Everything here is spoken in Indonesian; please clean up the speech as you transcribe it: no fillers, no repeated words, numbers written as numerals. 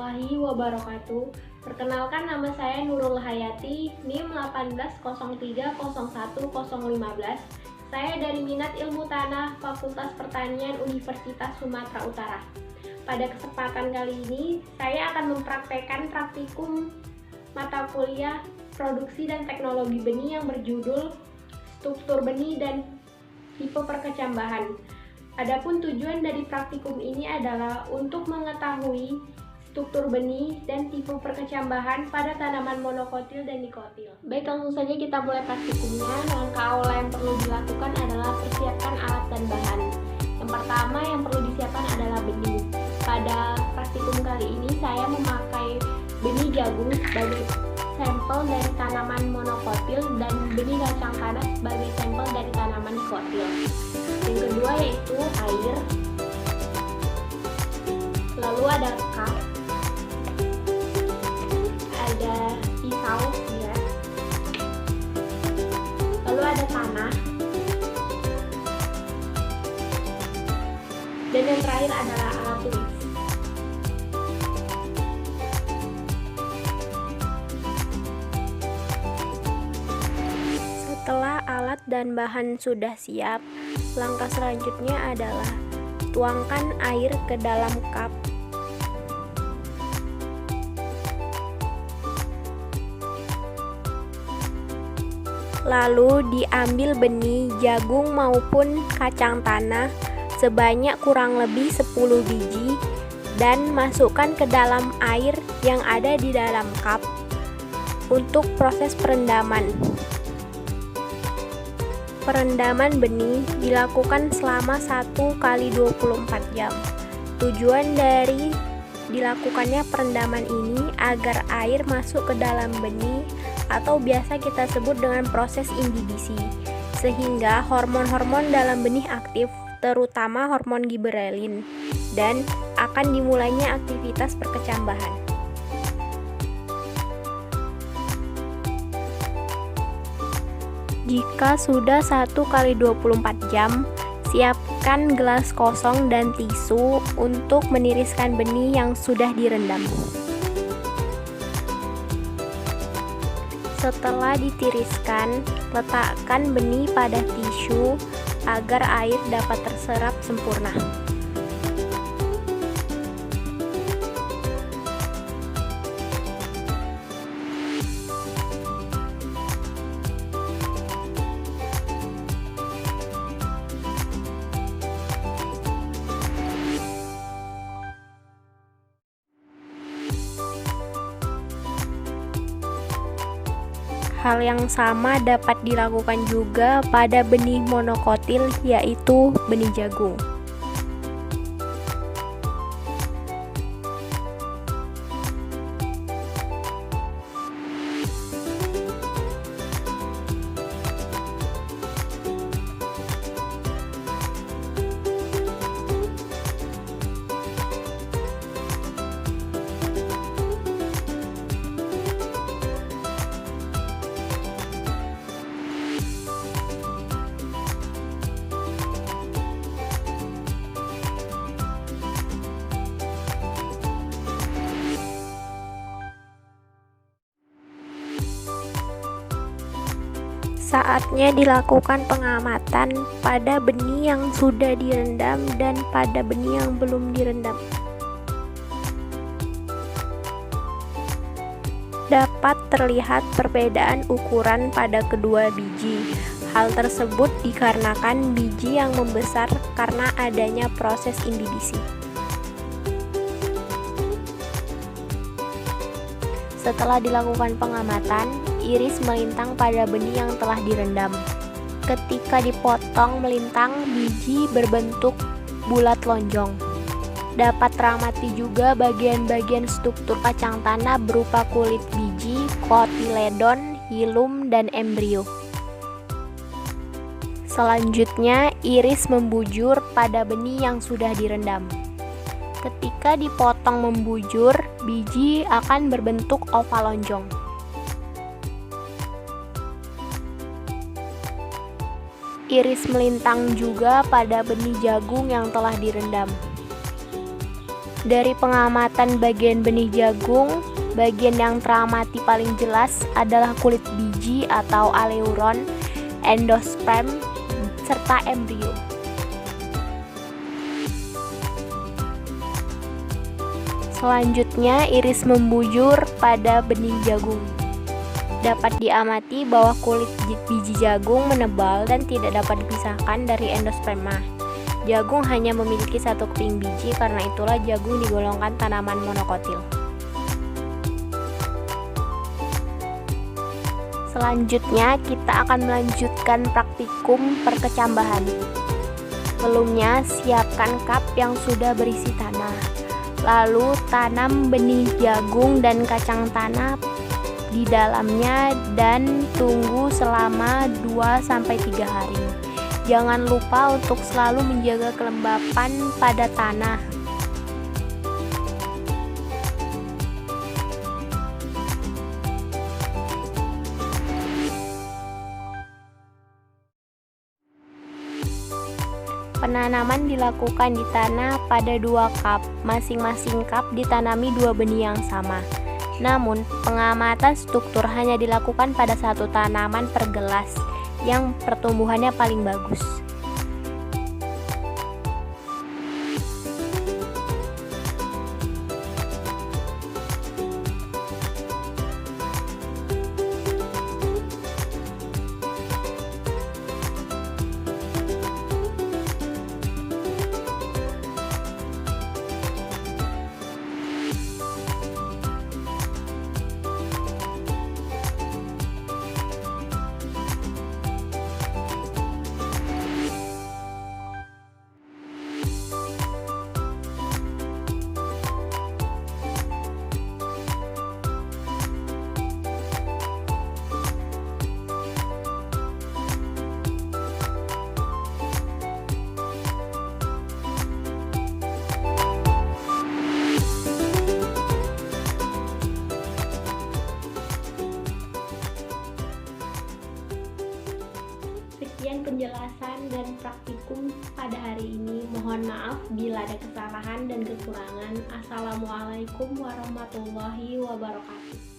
warahmatullahi wabarakatuh. Perkenalkan, nama saya Nurul Hayati, NIM 180301015. Saya dari Minat Ilmu Tanah, Fakultas Pertanian Universitas Sumatera Utara. Pada kesempatan kali ini, saya akan mempraktekkan praktikum mata kuliah Produksi dan Teknologi Benih yang berjudul Struktur Benih dan Tipe Perkecambahan. Adapun tujuan dari praktikum ini adalah untuk mengetahui struktur benih dan tipe perkecambahan pada tanaman monokotil dan dikotil. Baik, langsung saja kita mulai praktikumnya. Langkah awal yang perlu dilakukan adalah persiapkan alat dan bahan. Yang pertama yang perlu disiapkan adalah benih. Pada praktikum kali ini saya memakai benih jagung sebagai sampel dari tanaman monokotil dan benih kacang tanah sebagai sampel dari tanaman dikotil. Yang kedua yaitu air, lalu ada cup, ada pisau ya, lalu ada tanah, dan yang terakhir adalah alat tulis. Setelah alat dan bahan sudah siap, langkah selanjutnya adalah tuangkan air ke dalam cup. Lalu diambil benih jagung maupun kacang tanah sebanyak kurang lebih 10 biji dan masukkan ke dalam air yang ada di dalam cup untuk proses perendaman. Perendaman benih dilakukan selama 1 kali 24 jam. Tujuan dari dilakukannya perendaman ini agar air masuk ke dalam benih atau biasa kita sebut dengan proses imbibisi, sehingga hormon-hormon dalam benih aktif, terutama hormon giberelin, dan akan dimulainya aktivitas perkecambahan. Jika sudah 1 kali 24 jam, siapkan gelas kosong dan tisu untuk meniriskan benih yang sudah direndam. Setelah ditiriskan, letakkan benih pada tisu agar air dapat terserap sempurna. Hal yang sama dapat dilakukan juga pada benih monokotil, yaitu benih jagung. Saatnya dilakukan pengamatan pada benih yang sudah direndam dan pada benih yang belum direndam. Dapat terlihat perbedaan ukuran pada kedua biji. Hal tersebut dikarenakan biji yang membesar karena adanya proses imbibisi. Setelah dilakukan pengamatan, iris melintang pada benih yang telah direndam. Ketika dipotong melintang, biji berbentuk bulat lonjong. Dapat teramati juga bagian-bagian struktur kacang tanah berupa kulit biji, kotiledon, hilum, dan embrio. Selanjutnya, iris membujur pada benih yang sudah direndam. Ketika dipotong membujur, biji akan berbentuk oval lonjong. Iris melintang juga pada benih jagung yang telah direndam. Dari pengamatan bagian benih jagung, bagian yang teramati paling jelas adalah kulit biji atau aleuron, endosperm, serta embrio. Selanjutnya, iris membujur pada benih jagung. Dapat diamati bahwa kulit biji jagung menebal dan tidak dapat dipisahkan dari endosperma. Jagung hanya memiliki satu keping biji, karena itulah jagung digolongkan tanaman monokotil. Selanjutnya, kita akan melanjutkan praktikum perkecambahan. Sebelumnya, siapkan cup yang sudah berisi tanah. Lalu, tanam benih jagung dan kacang tanah di dalamnya dan tunggu selama 2-3 hari. Jangan lupa untuk selalu menjaga kelembapan pada tanah. Penanaman dilakukan di tanah pada 2 cup, masing-masing cup ditanami 2 benih yang sama. Namun, pengamatan struktur hanya dilakukan pada 1 tanaman per gelas, yang pertumbuhannya paling bagus. Sekian penjelasan dan praktikum pada hari ini. Mohon maaf bila ada kesalahan dan kekurangan. Assalamualaikum warahmatullahi wabarakatuh.